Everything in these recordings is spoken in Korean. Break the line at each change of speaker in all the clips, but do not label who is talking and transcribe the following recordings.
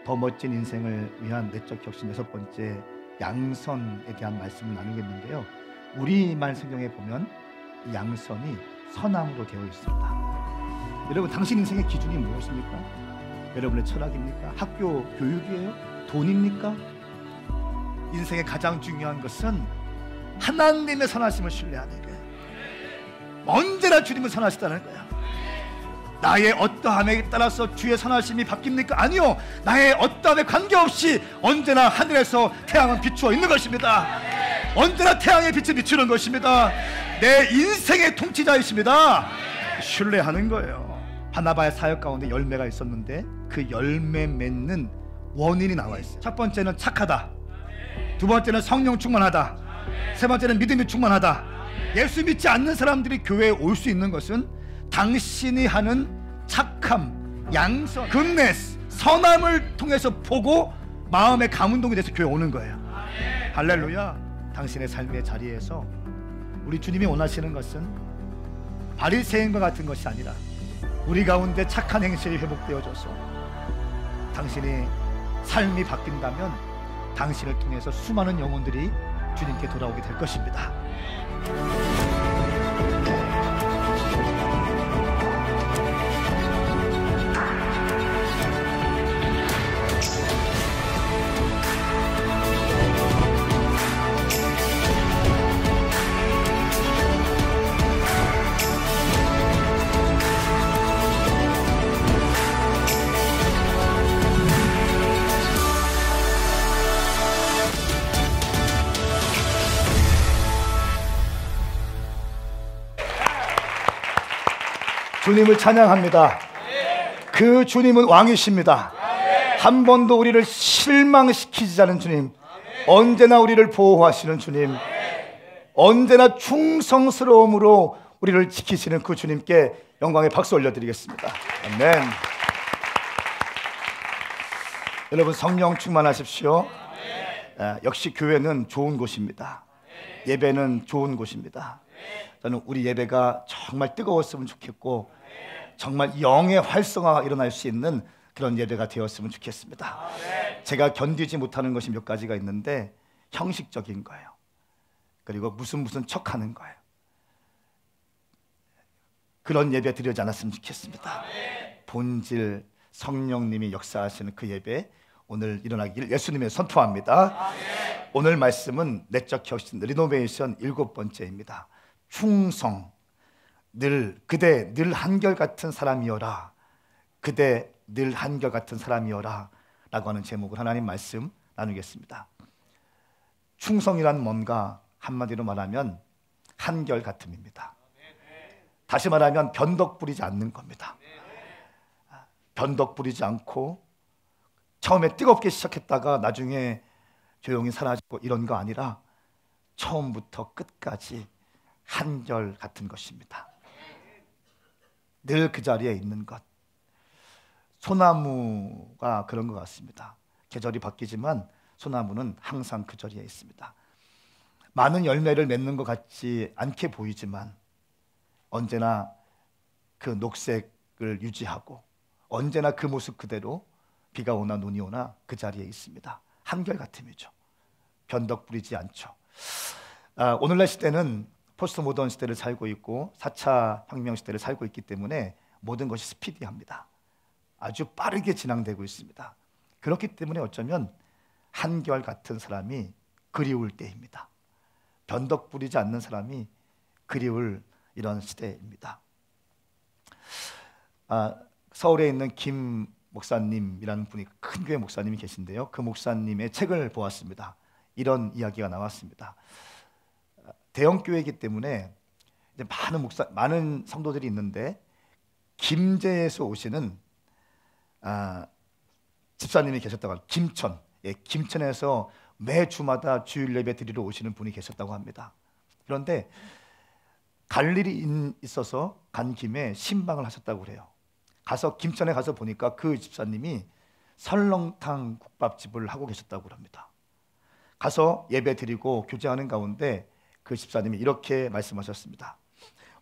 더 멋진 인생을 위한 내적 혁신 6번째, 양선에 대한 말씀을 나누겠는데요. 우리말 성경에 보면 이 양선이 선함으로 되어 있습니다. 여러분, 당신 인생의 기준이 무엇입니까? 여러분의 철학입니까? 학교 교육이에요? 돈입니까? 인생의 가장 중요한 것은 하나님의 선하심을 신뢰하는 거예요. 언제나 주님은 선하시다는 거예요. 나의 어떠함에 따라서 주의 선하심이 바뀝니까? 아니요, 나의 어떠함에 관계없이 언제나 하늘에서 태양은 비추어 있는 것입니다. 언제나 태양의 빛을 비추는 것입니다. 내 인생의 통치자이십니다. 신뢰하는 거예요. 바나바의 사역 가운데 열매가 있었는데 그 열매 맺는 원인이 나와 있어요. 첫 번째는 착하다, 두 번째는 성령 충만하다, 세 번째는 믿음이 충만하다. 예수 믿지 않는 사람들이 교회에 올 수 있는 것은 당신이 하는 착함, 양선, 금네스, 선함을 통해서 보고 마음의 감운동이 돼서 교회에 오는 거예요. 할렐루야. 당신의 삶의 자리에서 우리 주님이 원하시는 것은 바리새인과 같은 것이 아니라 우리 가운데 착한 행실이 회복되어져서 당신이 삶이 바뀐다면 당신을 통해서 수많은 영혼들이 주님께 돌아오게 될 것입니다. 주님을 찬양합니다. 그 주님은 왕이십니다. 한 번도 우리를 실망시키지 않은 주님, 언제나 우리를 보호하시는 주님, 언제나 충성스러움으로 우리를 지키시는 그 주님께 영광의 박수 올려드리겠습니다. 아멘. 여러분, 성령 충만하십시오. 역시 교회는 좋은 곳입니다. 예배는 좋은 곳입니다. 저는 우리 예배가 정말 뜨거웠으면 좋겠고 정말 영의 활성화가 일어날 수 있는 그런 예배가 되었으면 좋겠습니다. 제가 견디지 못하는 것이 몇 가지가 있는데, 형식적인 거예요. 그리고 무슨 척하는 거예요. 그런 예배 드리지 않았으면 좋겠습니다. 본질, 성령님이 역사하시는 그 예배 오늘 일어나길 예수님의 선포합니다. 오늘 말씀은 내적 혁신, 리노베이션 7번째입니다. 충성. 그대 늘 한결같은 사람이여라. 그대 늘 한결같은 사람이여라 라고 하는 제목을 하나님 말씀 나누겠습니다. 충성이란 뭔가, 한마디로 말하면 한결같음입니다. 다시 말하면 변덕 부리지 않는 겁니다. 변덕 부리지 않고 처음에 뜨겁게 시작했다가 나중에 조용히 사라지고 이런 거 아니라 처음부터 끝까지 한결 같은 것입니다. 늘 그 자리에 있는 것. 소나무가 그런 것 같습니다. 계절이 바뀌지만 소나무는 항상 그 자리에 있습니다. 많은 열매를 맺는 것 같지 않게 보이지만 언제나 그 녹색을 유지하고 언제나 그 모습 그대로 비가 오나 눈이 오나 그 자리에 있습니다. 한결같음이죠. 변덕 부리지 않죠. 오늘날 시대는 포스트 모던 시대를 살고 있고 4차 혁명 시대를 살고 있기 때문에 모든 것이 스피디합니다. 아주 빠르게 진행되고 있습니다. 그렇기 때문에 어쩌면 한결같은 사람이 그리울 때입니다. 변덕 부리지 않는 사람이 그리울 이런 시대입니다. 서울에 있는 김 목사님이라는 분이, 큰 교회 목사님이 계신데요. 그 목사님의 책을 보았습니다. 이런 이야기가 나왔습니다. 대형 교회이기 때문에 이제 많은 성도들이 있는데 김제에서 오시는 집사님이 계셨다고 합니다. 김천, 김천에서 매 주마다 주일 예배 드리러 오시는 분이 계셨다고 합니다. 그런데 갈 일이 있어서 간 김에 신방을 하셨다고 그래요. 김천에 가서 보니까 그 집사님이 설렁탕 국밥집을 하고 계셨다고 합니다. 가서 예배 드리고 교제하는 가운데 그 집사님이 이렇게 말씀하셨습니다.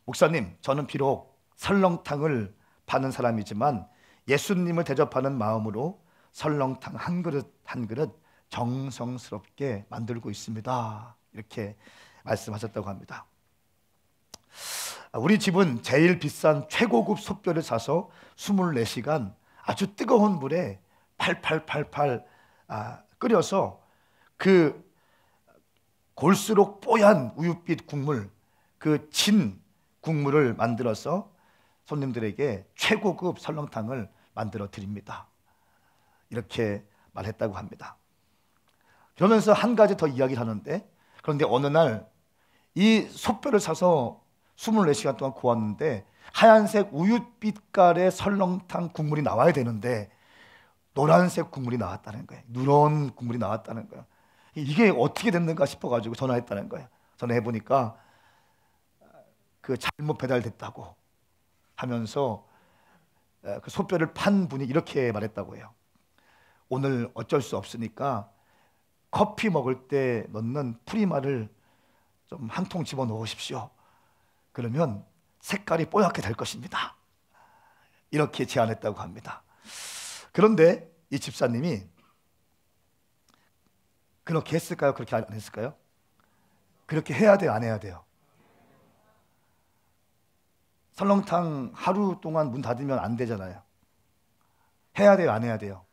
목사님, 저는 비록 설렁탕을 파는 사람이지만 예수님을 대접하는 마음으로 설렁탕 한 그릇 한 그릇 정성스럽게 만들고 있습니다. 이렇게 말씀하셨다고 합니다. 우리 집은 제일 비싼 최고급 솥뼈를 사서 24시간 아주 뜨거운 물에 팔팔팔팔 끓여서 그 골수록 뽀얀 우윳빛 국물, 그 진 국물을 만들어서 손님들에게 최고급 설렁탕을 만들어 드립니다. 이렇게 말했다고 합니다. 그러면서 한 가지 더 이야기를 하는데, 그런데 어느 날 이 솥뼈를 사서 24시간 동안 구웠는데 하얀색 우윳빛깔의 설렁탕 국물이 나와야 되는데 노란색 국물이 나왔다는 거예요. 누런 국물이 나왔다는 거예요. 이게 어떻게 됐는가 싶어가지고 전화했다는 거예요. 전화해보니까 그 잘못 배달됐다고 하면서 그 솥뼈를 판 분이 이렇게 말했다고 해요. 오늘 어쩔 수 없으니까 커피 먹을 때 넣는 프리마를 좀 한 통 집어넣으십시오. 그러면 색깔이 뽀얗게 될 것입니다. 이렇게 제안했다고 합니다. 그런데 이 집사님이 그렇게 했을까요? 그렇게 안 했을까요? 그렇게 해야 돼요? 안 해야 돼요? 설렁탕 하루 동안 문 닫으면 안 되잖아요. 해야 돼요? 안 해야 돼요?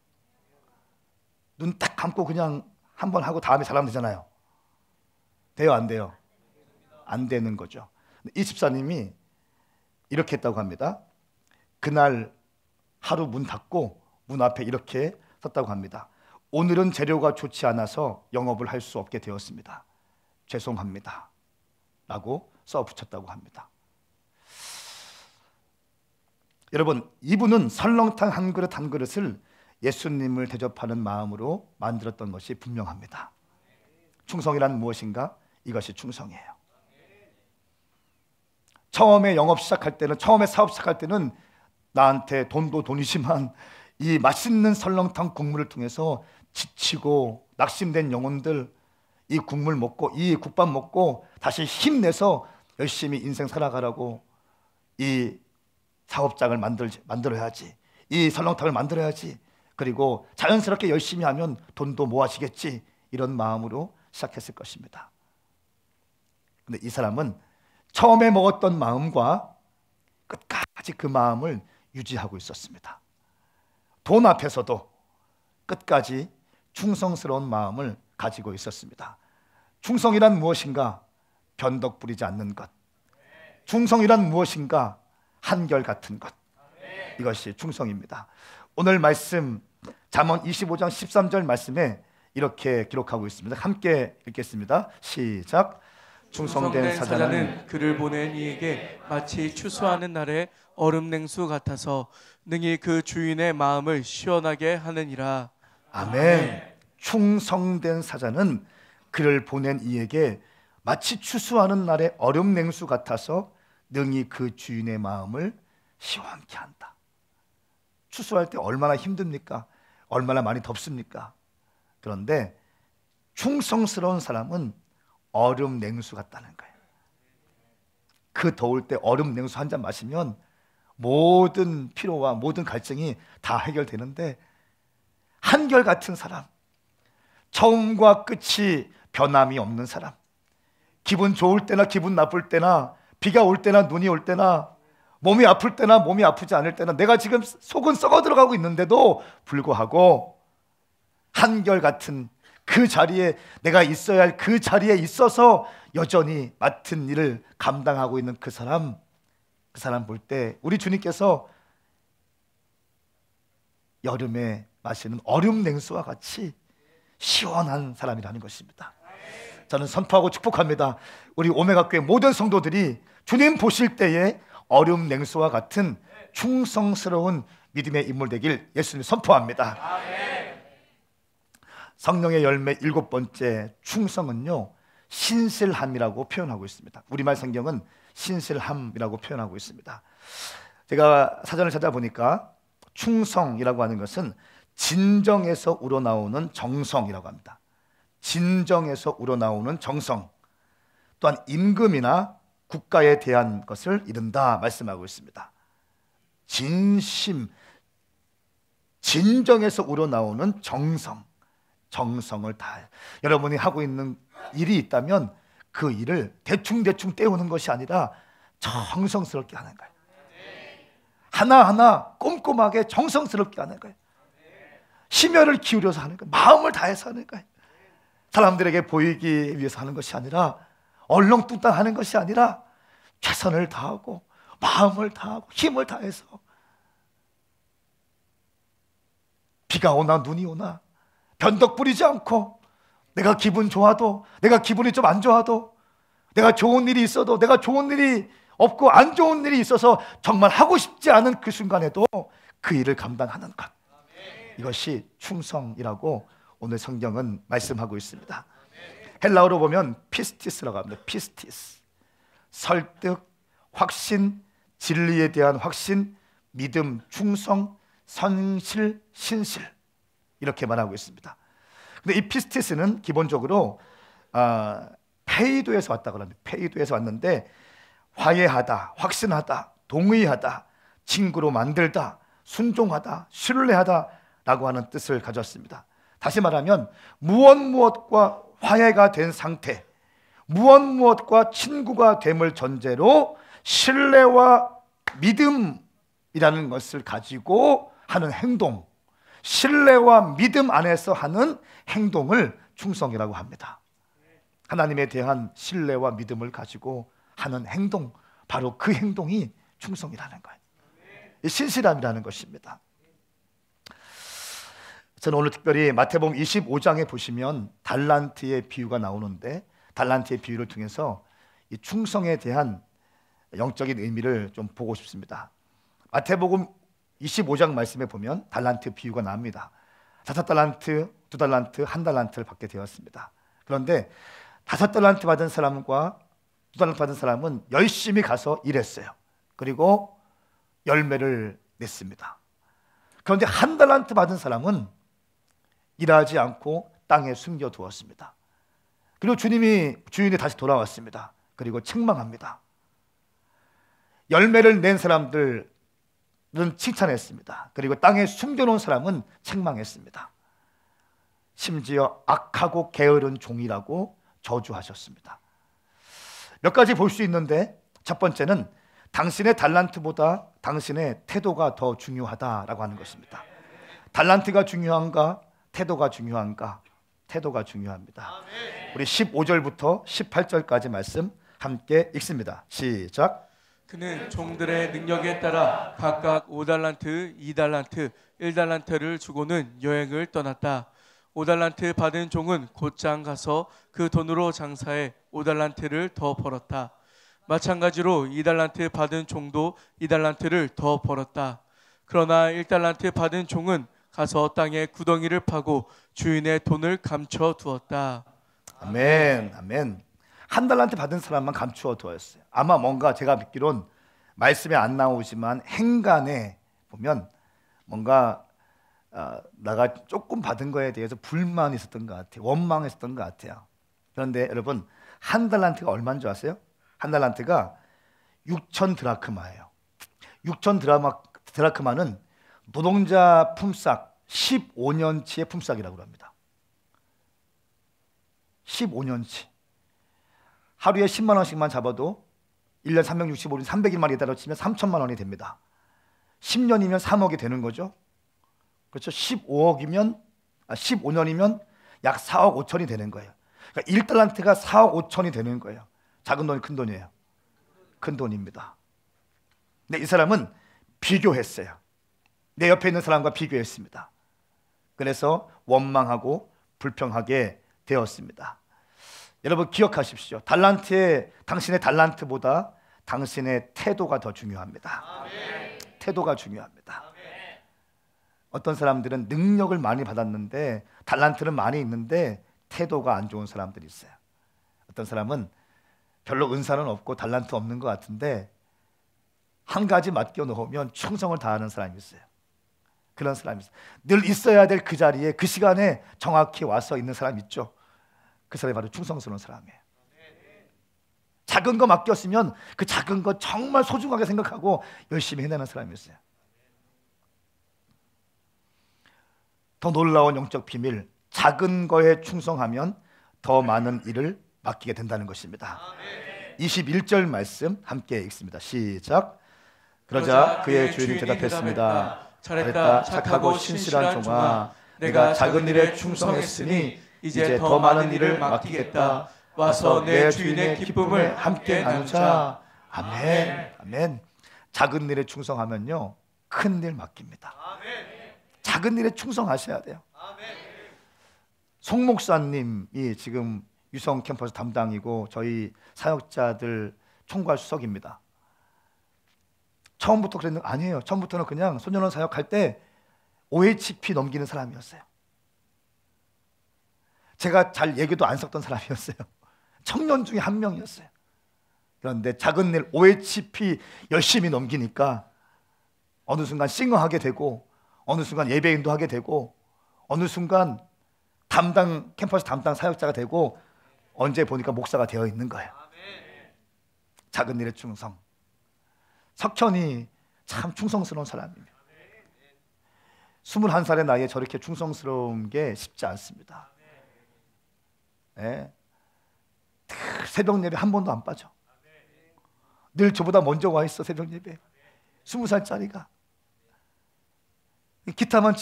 눈 딱 감고 그냥 한번 하고 다음에 잘하면 되잖아요. 돼요? 안 돼요? 안 되는 거죠. 이 집사님이 이렇게 했다고 합니다. 그날 하루 문 닫고 문 앞에 이렇게 섰다고 합니다. 오늘은 재료가 좋지 않아서 영업을 할 수 없게 되었습니다. 죄송합니다. 라고 써 붙였다고 합니다. 여러분, 이분은 설렁탕 한 그릇 한 그릇을 예수님을 대접하는 마음으로 만들었던 것이 분명합니다. 충성이란 무엇인가? 이것이 충성이에요. 처음에 영업 시작할 때는, 처음에 사업 시작할 때는 나한테 돈도 돈이지만 이 맛있는 설렁탕 국물을 통해서 지치고 낙심된 영혼들, 이 국물 먹고 이 국밥 먹고 다시 힘내서 열심히 인생 살아가라고 이 사업장을 만들어야지, 이 설렁탕을 만들어야지, 그리고 자연스럽게 열심히 하면 돈도 모아지겠지, 이런 마음으로 시작했을 것입니다. 근데 이 사람은 처음에 먹었던 마음과 끝까지 그 마음을 유지하고 있었습니다. 돈 앞에서도 끝까지 충성스러운 마음을 가지고 있었습니다. 충성이란 무엇인가? 변덕 부리지 않는 것. 충성이란 무엇인가? 한결같은 것. 이것이 충성입니다. 오늘 말씀 잠언 25장 13절 말씀에 이렇게 기록하고 있습니다. 함께 읽겠습니다. 시작. 충성된 사자는
그를 보낸 이에게 마치 추수하는 날의 얼음 냉수 같아서 능히 그 주인의 마음을 시원하게 하느니라.
아멘. 충성된 사자는 그를 보낸 이에게 마치 추수하는 날의 얼음 냉수 같아서 능히 그 주인의 마음을 시원케 한다. 추수할 때 얼마나 힘듭니까? 얼마나 많이 덥습니까? 그런데 충성스러운 사람은 얼음 냉수 같다는 거예요. 그 더울 때 얼음 냉수 한 잔 마시면 모든 피로와 모든 갈증이 다 해결되는데, 한결같은 사람, 처음과 끝이 변함이 없는 사람, 기분 좋을 때나 기분 나쁠 때나, 비가 올 때나 눈이 올 때나, 몸이 아플 때나 몸이 아프지 않을 때나, 내가 지금 속은 썩어 들어가고 있는데도 불구하고 한결같은 그 자리에, 내가 있어야 할 그 자리에 있어서 여전히 맡은 일을 감당하고 있는 그 사람 볼 때 우리 주님께서 여름에 마시는 얼음 냉수와 같이 시원한 사람이라는 것입니다. 저는 선포하고 축복합니다. 우리 오메가 교회 모든 성도들이 주님 보실 때에 얼음 냉수와 같은 충성스러운 믿음의 인물 되길 예수님 선포합니다. 성령의 열매 7번째 충성은요, 신실함이라고 표현하고 있습니다. 우리말 성경은 신실함이라고 표현하고 있습니다. 제가 사전을 찾아보니까 충성이라고 하는 것은 진정에서 우러나오는 정성이라고 합니다. 진정에서 우러나오는 정성, 또한 임금이나 국가에 대한 것을 이른다 말씀하고 있습니다. 진심, 진정에서 우러나오는 정성을 다해. 여러분이 하고 있는 일이 있다면 그 일을 대충 때우는 것이 아니라 정성스럽게 하는 거예요. 하나하나 꼼꼼하게 정성스럽게 하는 거예요. 심혈을 기울여서 하는 거예요. 마음을 다해서 하는 거예요. 사람들에게 보이기 위해서 하는 것이 아니라, 얼렁뚱땅 하는 것이 아니라 최선을 다하고 마음을 다하고 힘을 다해서. 비가 오나 눈이 오나 변덕 부리지 않고, 내가 기분 좋아도, 내가 기분이 좀 안 좋아도, 내가 좋은 일이 있어도, 내가 좋은 일이 없고 안 좋은 일이 있어서 정말 하고 싶지 않은 그 순간에도 그 일을 감당하는 것, 이것이 충성이라고 오늘 성경은 말씀하고 있습니다. 헬라어로 보면 피스티스라고 합니다. 피스티스, 설득, 확신, 진리에 대한 확신, 믿음, 충성, 선실, 신실, 이렇게 말하고 있습니다. 근데 이 피스티스는 기본적으로 페이도에서 왔다고 합니다. 페이도에서 왔는데, 화해하다, 확신하다, 동의하다, 친구로 만들다, 순종하다, 신뢰하다 라고 하는 뜻을 가졌습니다. 다시 말하면 무엇과 화해가 된 상태, 무엇과 친구가 됨을 전제로 신뢰와 믿음이라는 것을 가지고 하는 행동, 신뢰와 믿음 안에서 하는 행동을 충성이라고 합니다. 하나님에 대한 신뢰와 믿음을 가지고 하는 행동, 바로 그 행동이 충성이라는 거예요. 신실함이라는 것입니다. 저는 오늘 특별히 마태복음 25장에 보시면 달란트의 비유가 나오는데, 달란트의 비유를 통해서 이 충성에 대한 영적인 의미를 좀 보고 싶습니다. 마태복음 25장 말씀에 보면 달란트 비유가 나옵니다. 5달란트, 2달란트, 1달란트를 받게 되었습니다. 그런데 5달란트 받은 사람과 2달란트 받은 사람은 열심히 가서 일했어요. 그리고 열매를 냈습니다. 그런데 1달란트 받은 사람은 일하지 않고 땅에 숨겨두었습니다. 그리고 주인이 다시 돌아왔습니다. 그리고 책망합니다. 열매를 낸 사람들은 칭찬했습니다. 그리고 땅에 숨겨놓은 사람은 책망했습니다. 심지어 악하고 게으른 종이라고 저주하셨습니다. 몇 가지 볼 수 있는데, 첫 번째는 당신의 달란트보다 당신의 태도가 더 중요하다라고 하는 것입니다. 달란트가 중요한가? 태도가 중요한가? 태도가 중요합니다. 우리 15절부터 18절까지 말씀 함께 읽습니다. 시작.
그는 종들의 능력에 따라 각각 5달란트, 2달란트, 1달란트를 주고는 여행을 떠났다. 5달란트 받은 종은 곧장 가서 그 돈으로 장사해 5달란트를 더 벌었다. 마찬가지로 2달란트 받은 종도 2달란트를 더 벌었다. 그러나 1달란트 받은 종은 가서 땅에 구덩이를 파고 주인의 돈을 감춰 두었다.
아멘, 아멘. 1달란트 받은 사람만 감추어 두었어요. 아마 뭔가 제가 믿기론 말씀에 안 나오지만 행간에 보면 뭔가 나가 조금 받은 거에 대해서 불만이 있었던 것 같아요. 원망했었던 것 같아요. 그런데 여러분, 1달란트가 얼마인 줄 아세요? 1달란트가 6천 드라크마예요. 6천 드라크마는 노동자 품삯 15년치의 품삯이라고 합니다. 15년치. 하루에 10만 원씩만 잡아도 1년 365일 300일만 따라 치면 3천만 원이 됩니다. 10년이면 3억이 되는 거죠. 그렇죠. 15년이면 약 4억 5천이 되는 거예요. 그러니까 1달란트가 4억 5천이 되는 거예요. 작은 돈이 큰 돈이에요. 큰 돈입니다. 근데 이 사람은 비교했어요. 내 옆에 있는 사람과 비교했습니다. 그래서 원망하고 불평하게 되었습니다. 여러분 기억하십시오. 당신의 달란트보다 당신의 태도가 더 중요합니다. 아멘. 태도가 중요합니다. 아멘. 어떤 사람들은 능력을 많이 받았는데 달란트는 많이 있는데 태도가 안 좋은 사람들이 있어요. 어떤 사람은 별로 은사는 없고 달란트 없는 것 같은데 한 가지 맡겨 놓으면 충성을 다하는 사람이 있어요. 그런 사람이 있어요. 늘 있어야 될 그 자리에 그 시간에 정확히 와서 있는 사람 있죠. 그 사람이 바로 충성스러운 사람이에요. 작은 거 맡겼으면 그 작은 거 정말 소중하게 생각하고 열심히 해내는 사람이 있어요. 더 놀라운 영적 비밀, 작은 거에 충성하면 더 많은 일을 맡기게 된다는 것입니다. 21절 말씀 함께 읽습니다. 시작. 그러자 그의 주인이 대답했습니다. 잘했다, 착하고 신실한 종아. 내가 작은 일에 충성했으니 이제 더 많은 일을 맡기겠다. 와서 내 주인의 기쁨을 함께 나누자. 아멘. 아멘. 작은 일에 충성하면요, 큰 일 맡깁니다. 작은 일에 충성하셔야 돼요. 송 목사님이 지금 유성 캠퍼스 담당이고 저희 사역자들 총괄 수석입니다. 처음부터 그랬는 거 아니에요. 처음부터는 그냥 소년원 사역할 때 OHP 넘기는 사람이었어요. 제가 잘 얘기도 안 섞던 사람이었어요. 청년 중에 한 명이었어요. 그런데 작은 일 OHP 열심히 넘기니까 어느 순간 싱어하게 되고, 어느 순간 예배인도 하게 되고, 어느 순간 캠퍼스 담당 사역자가 되고, 언제 보니까 목사가 되어 있는 거예요. 작은 일에 충성. 석현이 참 충성스러운 사람입니다. 21살의 나이에 저렇게 충성스러운 게 쉽지 않습니다. 네. 새벽 예배 한 번도 안 빠져. 늘 저보다 먼저 와 있어. 새벽 예배 20살짜리가 기타만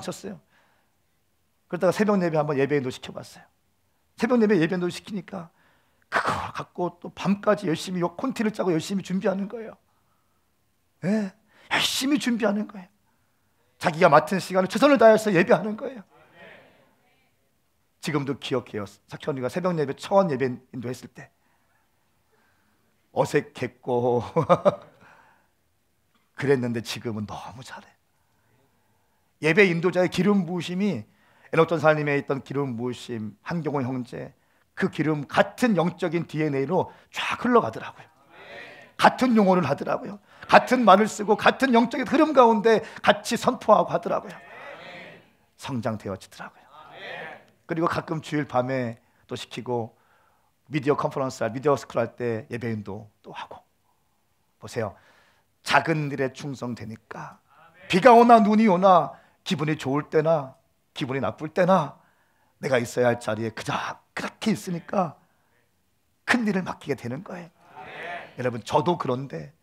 쳤어요. 그러다가 새벽 예배 한번 예배인도 시켜봤어요. 새벽 예배 예배인도 시키니까 그걸 갖고 또 밤까지 열심히 콘티를 짜고 열심히 준비하는 거예요. 네. 열심히 준비하는 거예요. 자기가 맡은 시간을 최선을 다해서 예배하는 거예요. 지금도 기억해요. 석현이가 새벽 예배 첫 예배 인도했을 때 어색했고 그랬는데 지금은 너무 잘해. 예배 인도자의 기름 부으심이 에녹 전사님에 있던 기름 부으심, 한경호 형제, 그 기름 같은 영적인 DNA로 쫙 흘러가더라고요. 같은 용어를 하더라고요. 같은 말을 쓰고 같은 영적인 흐름 가운데 같이 선포하고 하더라고요. 성장되어지더라고요. 그리고 가끔 주일 밤에 또 시키고 미디어 컨퍼런스, 미디어 스쿨 할 때 예배인도 또 하고. 보세요. 작은 일에 충성되니까 비가 오나 눈이 오나 기분이 좋을 때나 기분이 나쁠 때나 내가 있어야 할 자리에 그렇게 있으니까 큰 일을 맡기게 되는 거예요. 여러분, 저도 그런데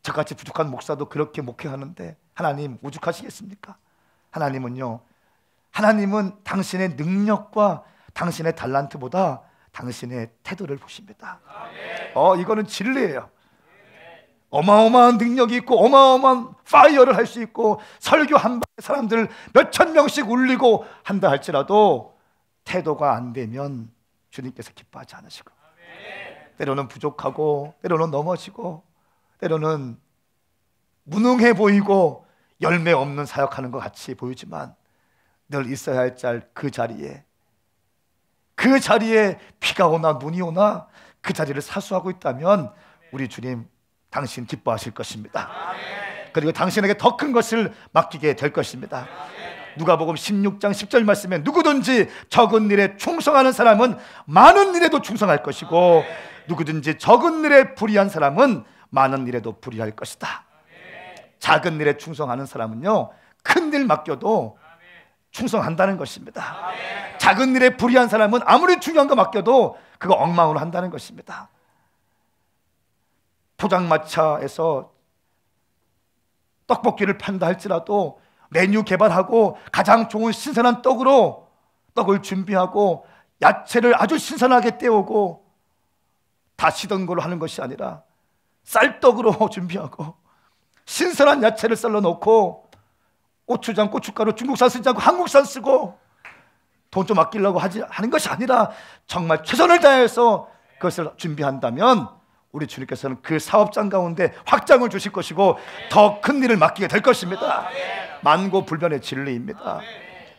저같이 부족한 목사도 그렇게 목회하는데 하나님 오죽하시겠습니까? 하나님은 당신의 능력과 당신의 달란트보다 당신의 태도를 보십니다. 이거는 진리예요. 어마어마한 능력이 있고 어마어마한 파이어를 할 수 있고 설교 한 방에 사람들 몇천 명씩 울리고 한다 할지라도 태도가 안 되면 주님께서 기뻐하지 않으시고, 때로는 부족하고 때로는 넘어지고 때로는 무능해 보이고 열매 없는 사역하는 것 같이 보이지만 늘 있어야 할 그 자리에 비가 오나 눈이 오나 그 자리를 사수하고 있다면 우리 주님, 당신 기뻐하실 것입니다. 그리고 당신에게 더 큰 것을 맡기게 될 것입니다. 누가복음 16장 10절 말씀에 누구든지 적은 일에 충성하는 사람은 많은 일에도 충성할 것이고 누구든지 적은 일에 불의한 사람은 많은 일에도 불의할 것이다. 작은 일에 충성하는 사람은요, 큰 일 맡겨도 충성한다는 것입니다. 작은 일에 불의한 사람은 아무리 중요한 거 맡겨도 그거 엉망으로 한다는 것입니다. 포장마차에서 떡볶이를 판다 할지라도 메뉴 개발하고 가장 좋은 신선한 떡을 준비하고 야채를 아주 신선하게 떼오고 다시던 걸로 하는 것이 아니라 쌀떡으로 준비하고 신선한 야채를 썰어 놓고 고추장, 고춧가루 중국산 쓰지 않고 한국산 쓰고 돈 좀 아끼려고 하는 것이 아니라 정말 최선을 다해서 그것을 준비한다면 우리 주님께서는 그 사업장 가운데 확장을 주실 것이고 더 큰 일을 맡기게 될 것입니다. 만고불변의 진리입니다.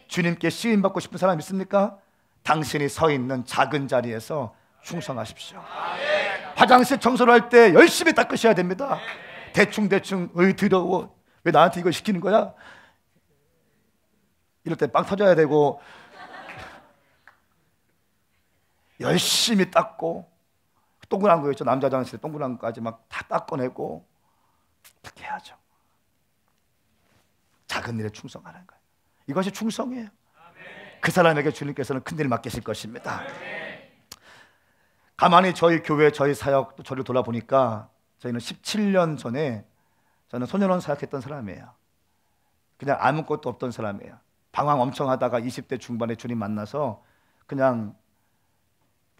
주님께 시인받고 싶은 사람 있습니까? 당신이 서 있는 작은 자리에서 충성하십시오. 화장실 청소를 할 때 열심히 닦으셔야 됩니다. 대충 더러워, 왜 나한테 이걸 시키는 거야? 이럴 때 빵 터져야 되고 열심히 닦고 동그란 거 있죠. 남자 화장실에 동그란 거까지 막 다 닦아내고 그렇게 해야죠. 작은 일에 충성하는 거예요. 이것이 충성이에요. 그 사람에게 주님께서는 큰일 맡기실 것입니다. 가만히 저희 교회, 저희 사역, 또 저를 돌아보니까 저희는 17년 전에 저는 소년원 사역했던 사람이에요. 그냥 아무것도 없던 사람이에요. 방황 엄청 하다가 20대 중반에 주님 만나서 그냥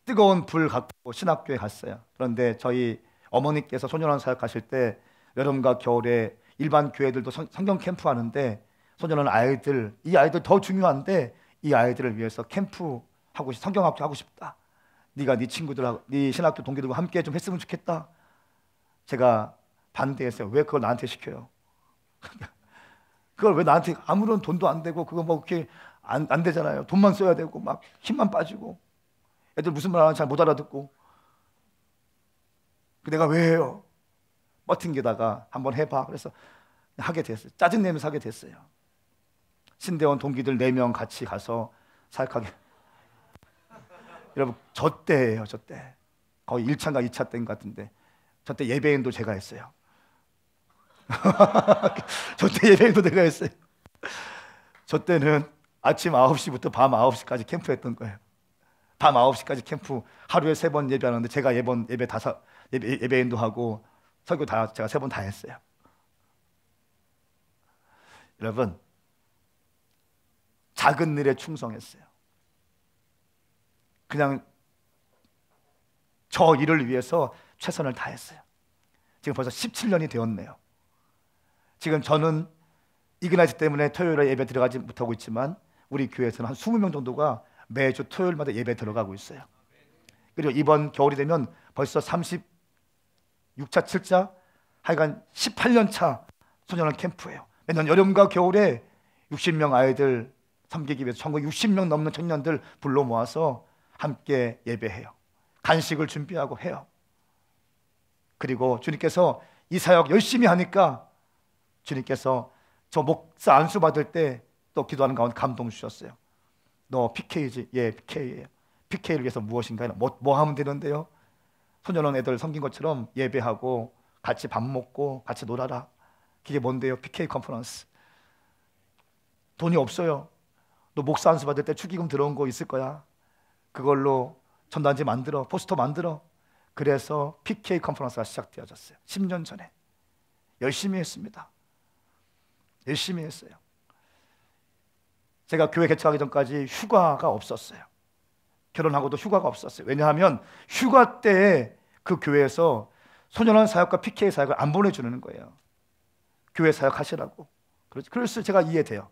뜨거운 불 갖고 신학교에 갔어요. 그런데 저희 어머니께서 소년원 사역하실 때 여름과 겨울에 일반 교회들도 성경 캠프 하는데 소년원 아이들, 이 아이들 더 중요한데 이 아이들을 위해서 캠프 하고 성경학교 하고 싶다. 네가 네 친구들하고 네 신학교 동기들과 함께 좀 했으면 좋겠다. 제가 반대했어요. 왜 그걸 나한테 시켜요? 그걸 왜 나한테, 아무런 돈도 안 되고 그거 뭐 그렇게 안 되잖아요. 돈만 써야 되고 막 힘만 빠지고 애들 무슨 말 하는지 잘 못 알아듣고. 내가 왜 해요? 버틴게다가 한번 해봐. 그래서 하게 됐어요. 짜증내면서 하게 됐어요. 신대원 동기들 4명 같이 가서 사역하게. 여러분 저 때예요. 저 때 거의 1차인가 2차 때인 것 같은데 저 때 예배인도 제가 했어요. 저 때 예배인도 내가 했어요. 저 때는 아침 9시부터 밤 9시까지 캠프했던 거예요. 밤 9시까지 캠프, 하루에 3번 예배하는데 제가 예배인도 하고 설교 다 제가 3번 다 했어요. 여러분 작은 일에 충성했어요. 그냥 저 일을 위해서 최선을 다했어요. 지금 벌써 17년이 되었네요. 지금 저는 이그나이트 때문에 토요일에 예배 들어가지 못하고 있지만 우리 교회에서는 한 20명 정도가 매주 토요일마다 예배 들어가고 있어요. 그리고 이번 겨울이 되면 벌써 36차, 7차, 하여간 18년 차 소년원 캠프예요. 매년 여름과 겨울에 60명 아이들 섬기기 위해서 전국 60명 넘는 청년들 불러 모아서 함께 예배해요. 간식을 준비하고 해요. 그리고 주님께서 이 사역 열심히 하니까 주님께서 저 목사 안수 받을 때 또 기도하는 가운데 감동 주셨어요. 너 PK지? 예, PK예요. PK를 위해서 무엇인가요? 뭐 하면 되는데요? 소년원 애들 섬긴 것처럼 예배하고 같이 밥 먹고 같이 놀아라. 그게 뭔데요? PK 컨퍼런스. 돈이 없어요. 너 목사 안수 받을 때 축의금 들어온 거 있을 거야. 그걸로 전단지 만들어, 포스터 만들어. 그래서 PK 컨퍼런스가 시작되어졌어요. 10년 전에. 열심히 했습니다. 열심히 했어요. 제가 교회 개척하기 전까지 휴가가 없었어요. 결혼하고도 휴가가 없었어요. 왜냐하면 휴가 때에 그 교회에서 소년원 사역과 PK 사역을 안 보내주는 거예요. 교회 사역하시라고. 그래서 제가 이해돼요.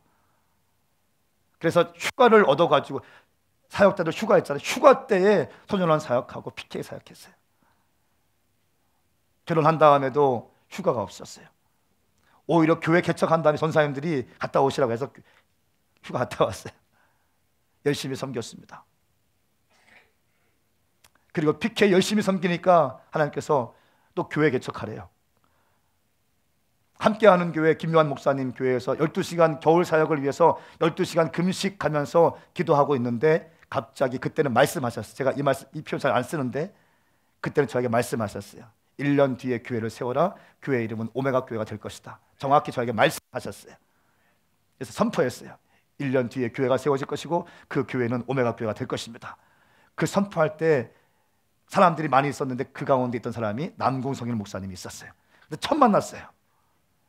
그래서 휴가를 얻어가지고 사역 때도 휴가했잖아요. 휴가 때에 소년원 사역하고 PK 사역했어요. 결혼한 다음에도 휴가가 없었어요. 오히려 교회 개척한 다음에 전사님들이 갔다 오시라고 해서 휴가 갔다 왔어요. 열심히 섬겼습니다. 그리고 PK 열심히 섬기니까 하나님께서 또 교회 개척하래요. 함께하는 교회 김요한 목사님 교회에서 12시간 겨울 사역을 위해서 12시간 금식하면서 기도하고 있는데 갑자기 그때는 말씀하셨어요. 제가 이 표현 잘 안 쓰는데 그때는 저에게 말씀하셨어요. 1년 뒤에 교회를 세워라. 교회 이름은 오메가 교회가 될 것이다. 정확히 저에게 말씀하셨어요. 그래서 선포했어요. 1년 뒤에 교회가 세워질 것이고 그 교회는 오메가 교회가 될 것입니다. 그 선포할 때 사람들이 많이 있었는데 그 가운데 있던 사람이 남궁성일 목사님이 있었어요. 근데 처음 만났어요.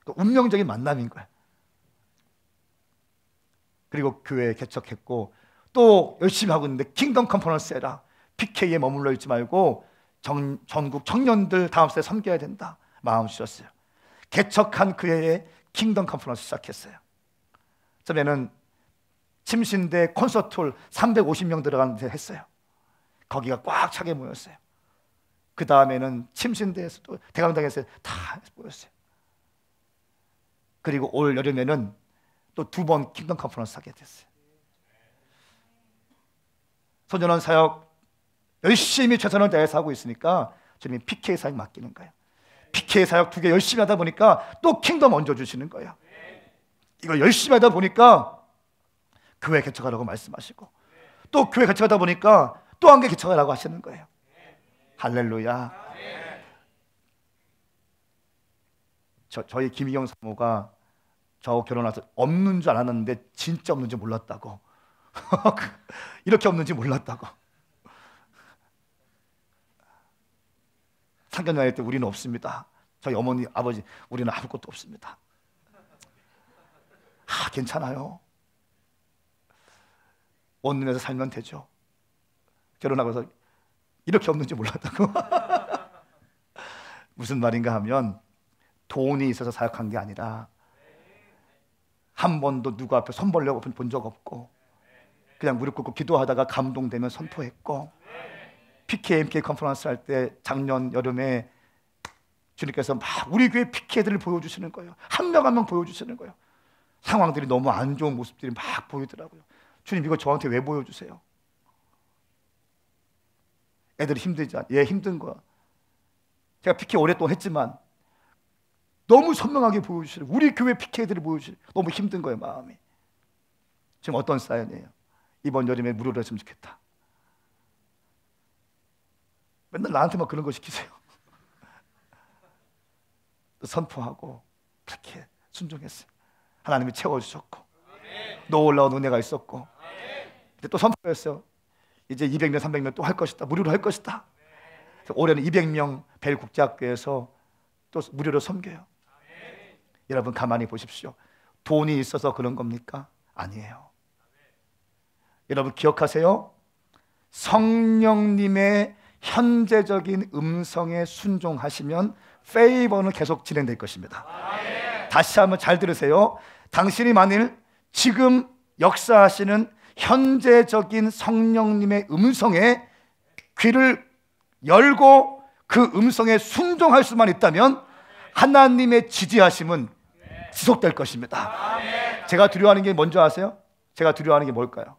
운명적인 만남인 거예요. 그리고 교회 개척했고 또 열심히 하고 있는데 킹덤 컨퍼런스 해라. PK에 머물러 있지 말고 전국 청년들 다음 세대 섬겨야 된다. 마음 주셨어요. 개척한 그 해에 킹덤 컨퍼런스 시작했어요. 처음에는 침신대 콘서트홀 350명 들어가는 데 했어요. 거기가 꽉 차게 모였어요. 그 다음에는 침신대에서 또 대강당에서 다 모였어요. 그리고 올 여름에는 또 2번 킹덤 컨퍼런스 하게 됐어요. 소년원 사역 열심히 최선을 다해서 하고 있으니까 주님이 PK 사역 맡기는 거예요. PK 사역 2개 열심히 하다 보니까 또 킹덤 얹어주시는 거예요. 이걸 열심히 하다 보니까 교회 개척하라고 말씀하시고 또 교회 개척하다 보니까 또 한 개 개척하라고 하시는 거예요. 할렐루야. 저희 김희경 사모가 저하고 결혼해서 없는 줄 알았는데 진짜 없는지 몰랐다고. 이렇게 없는지 몰랐다고. 상견례할 때 우리는 없습니다. 저희 어머니, 아버지, 우리는 아무것도 없습니다. 괜찮아요. 원룸에서 살면 되죠. 결혼하고서 이렇게 없는지 몰랐다고. 무슨 말인가 하면 돈이 있어서 사역한 게 아니라 한 번도 누구 앞에 손 벌려고 본 적 없고 그냥 무릎 꿇고 기도하다가 감동되면 선포했고, PKMK 컨퍼런스 할 때 작년 여름에 주님께서 막 우리 교회 PK들을 보여주시는 거예요. 한 명 한 명 보여주시는 거예요. 상황들이 너무 안 좋은 모습들이 막 보이더라고요. 주님, 이거 저한테 왜 보여주세요? 애들이 힘들지 않아? 얘 힘든 거야. 제가 PK 오랫동안 했지만 너무 선명하게 보여주시는, 우리 교회 PK들을 보여주시는, 너무 힘든 거예요, 마음이. 지금 어떤 사연이에요? 이번 여름에 무료로 했으면 좋겠다. 맨날 나한테만 그런 거 시키세요. 선포하고 그렇게 순종했어요. 하나님이 채워주셨고 놀라운 은혜가 있었고, 근데 또 선포했어요. 이제 200명 300명 또 할 것이다. 무료로 할 것이다. 올해는 200명 벨국제학교에서 또 무료로 섬겨요. 여러분 가만히 보십시오. 돈이 있어서 그런 겁니까? 아니에요. 여러분 기억하세요. 성령님의 현재적인 음성에 순종하시면 페이버는 계속 진행될 것입니다. 다시 한번 잘 들으세요. 당신이 만일 지금 역사하시는 현재적인 성령님의 음성에 귀를 열고 그 음성에 순종할 수만 있다면 하나님의 지지하심은 지속될 것입니다. 제가 두려워하는 게 뭔지 아세요? 제가 두려워하는 게 뭘까요?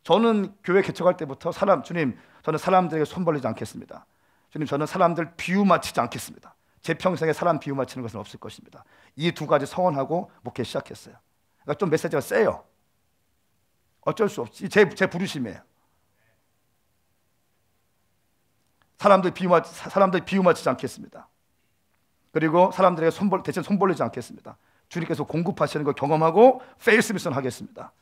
저는 교회 개척할 때부터 주님, 저는 사람들에게 손 벌리지 않겠습니다. 주님, 저는 사람들 비유 맞추지 않겠습니다. 제 평생에 사람 비유 맞추는 것은 없을 것입니다. 이 두 가지 서원하고 목회 시작했어요. 그러니까 좀 메시지가 세요. 어쩔 수 없지. 제 부르심이에요. 사람들 비유 맞추지 않겠습니다. 그리고 사람들에게 대신 손 벌리지 않겠습니다. 주님께서 공급하시는 걸 경험하고 페이스 미션 하겠습니다.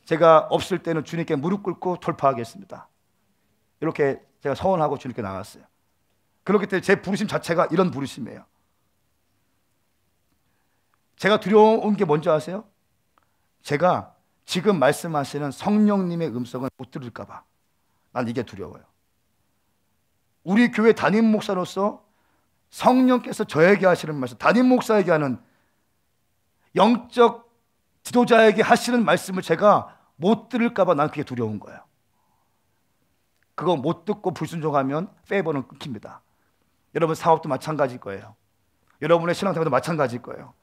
제가 없을 때는 주님께 무릎 꿇고 돌파하겠습니다. 이렇게 제가 서원하고 주님께 나갔어요. 그렇기 때문에 제 부르심 자체가 이런 부르심이에요. 제가 두려운 게 뭔지 아세요? 제가 지금 말씀하시는 성령님의 음성을 못 들을까 봐. 난 이게 두려워요. 우리 교회 담임 목사로서 성령께서 저에게 하시는 말씀, 담임 목사에게 하는 영적 지도자에게 하시는 말씀을 제가 못 들을까 봐 난 그게 두려운 거예요. 그거 못 듣고 불순종하면 페이버는 끊깁니다. 여러분 사업도 마찬가지일 거예요. 여러분의 신앙생활도 마찬가지일 거예요.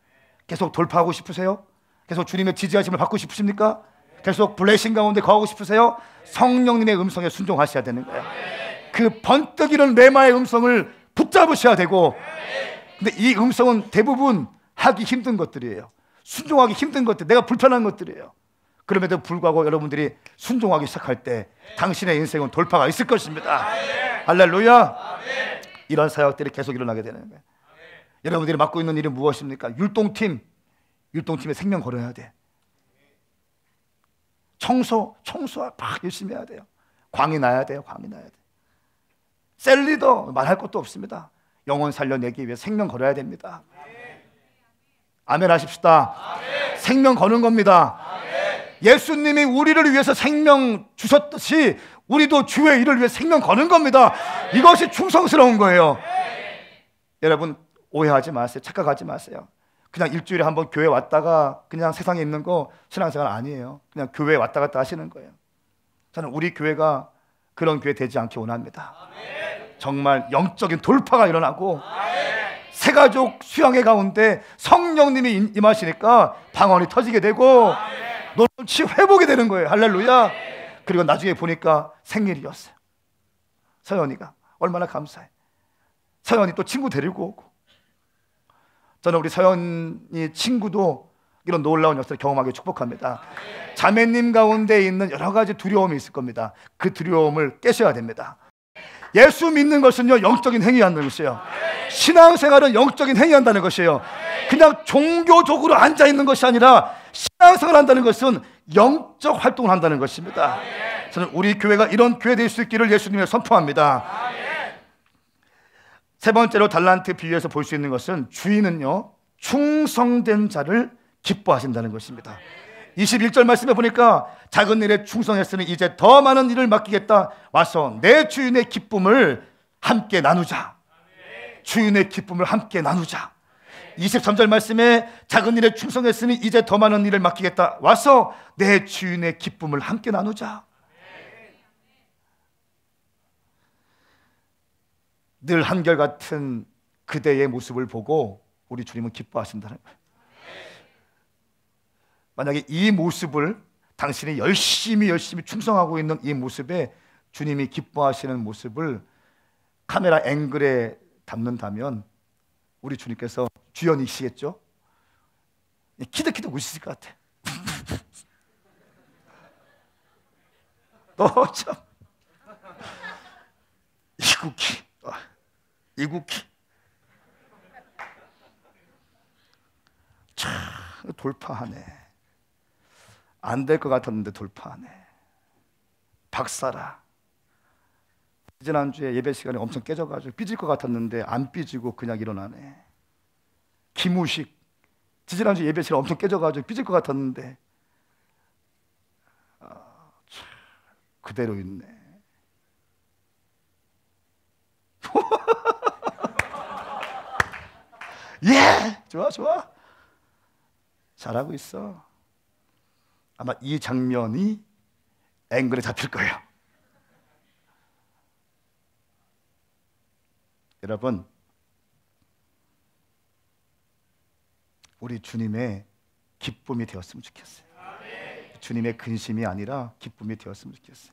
계속 돌파하고 싶으세요? 계속 주님의 지지하심을 받고 싶으십니까? 계속 블레싱 가운데 거하고 싶으세요? 성령님의 음성에 순종하셔야 되는 거예요. 그 번뜩이는 레마의 음성을 붙잡으셔야 되고, 근데 이 음성은 대부분 하기 힘든 것들이에요. 순종하기 힘든 것들, 내가 불편한 것들이에요. 그럼에도 불구하고 여러분들이 순종하기 시작할 때 당신의 인생은 돌파가 있을 것입니다. 할렐루야. 이런 사역들이 계속 일어나게 되는 거예요. 여러분들이 맡고 있는 일은 무엇입니까? 율동팀에 생명 걸어야 돼. 청소 막 열심히 해야 돼요. 광이 나야 돼요. 셀리더 말할 것도 없습니다. 영혼 살려내기 위해 생명 걸어야 됩니다. 아멘 하십시다. 생명 거는 겁니다. 예수님이 우리를 위해서 생명 주셨듯이 우리도 주의 일을 위해 생명 거는 겁니다. 이것이 충성스러운 거예요. 여러분 오해하지 마세요. 착각하지 마세요. 그냥 일주일에 한번 교회 왔다가 그냥 세상에 있는 거 신앙생활 아니에요. 그냥 교회 왔다 갔다 하시는 거예요. 저는 우리 교회가 그런 교회 되지 않기 원합니다. 정말 영적인 돌파가 일어나고 새가족 수양회 가운데 성령님이 임하시니까 방언이 터지게 되고 놀라운 회복이 되는 거예요. 할렐루야. 그리고 나중에 보니까 생일이었어요. 서연이가 얼마나 감사해. 서연이 또 친구 데리고 오고, 저는 우리 서연이 친구도 이런 놀라운 역사를 경험하게 축복합니다. 자매님 가운데 있는 여러 가지 두려움이 있을 겁니다. 그 두려움을 깨셔야 됩니다. 예수 믿는 것은요 영적인 행위하는 것이에요. 신앙생활은 영적인 행위한다는 것이에요. 그냥 종교적으로 앉아있는 것이 아니라 신앙생활을 한다는 것은 영적 활동을 한다는 것입니다. 저는 우리 교회가 이런 교회 될 수 있기를 예수님을 선포합니다. 세 번째로 달란트 비유에서 볼 수 있는 것은 주인은요, 충성된 자를 기뻐하신다는 것입니다. 21절 말씀에 보니까 작은 일에 충성했으니 이제 더 많은 일을 맡기겠다. 와서 내 주인의 기쁨을 함께 나누자. 주인의 기쁨을 함께 나누자. 23절 말씀에 작은 일에 충성했으니 이제 더 많은 일을 맡기겠다. 와서 내 주인의 기쁨을 함께 나누자. 늘 한결같은 그대의 모습을 보고 우리 주님은 기뻐하신다는 거예요. 만약에 이 모습을 당신이 열심히 충성하고 있는 이 모습에 주님이 기뻐하시는 모습을 카메라 앵글에 담는다면 우리 주님께서 주연이시겠죠? 키득키득 웃으실 것 같아. 너 참 이국희 참 돌파하네. 안 될 것 같았는데 돌파하네. 박사라. 지난주에 예배 시간에 엄청 깨져가지고 삐질 것 같았는데 안 삐지고 그냥 일어나네. 김우식. 지난주 예배 시간에 엄청 깨져가지고 삐질 것 같았는데 그대로 있네. 예, 좋아. 잘하고 있어. 아마 이 장면이 앵글에 잡힐 거예요. 여러분, 우리 주님의 기쁨이 되었으면 좋겠어요. 주님의 근심이 아니라 기쁨이 되었으면 좋겠어요.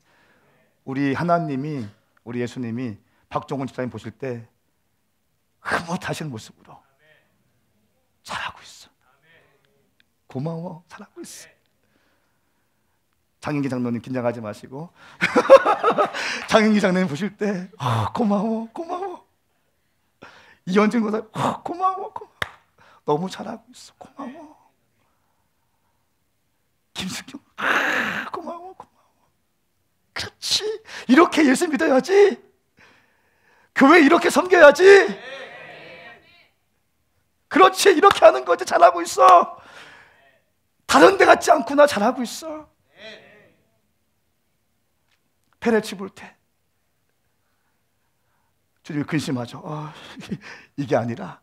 우리 하나님이, 우리 예수님이 박종훈 집사님 보실 때 흐뭇하신 모습으로 잘하고 있어. 고마워, 잘하고 있어. 장인기 장로님 긴장하지 마시고 장인기 장로님 보실 때 고마워. 이현진 고사 고마워. 너무 잘하고 있어. 고마워. 김승경 고마워. 그렇지. 이렇게 예수 믿어야지. 교회 이렇게 섬겨야지. 그렇지. 이렇게 하는 거지. 잘하고 있어. 다른 데 같지 않구나. 잘하고 있어. 페레치 볼 때 주님이 근심하죠. 이게 아니라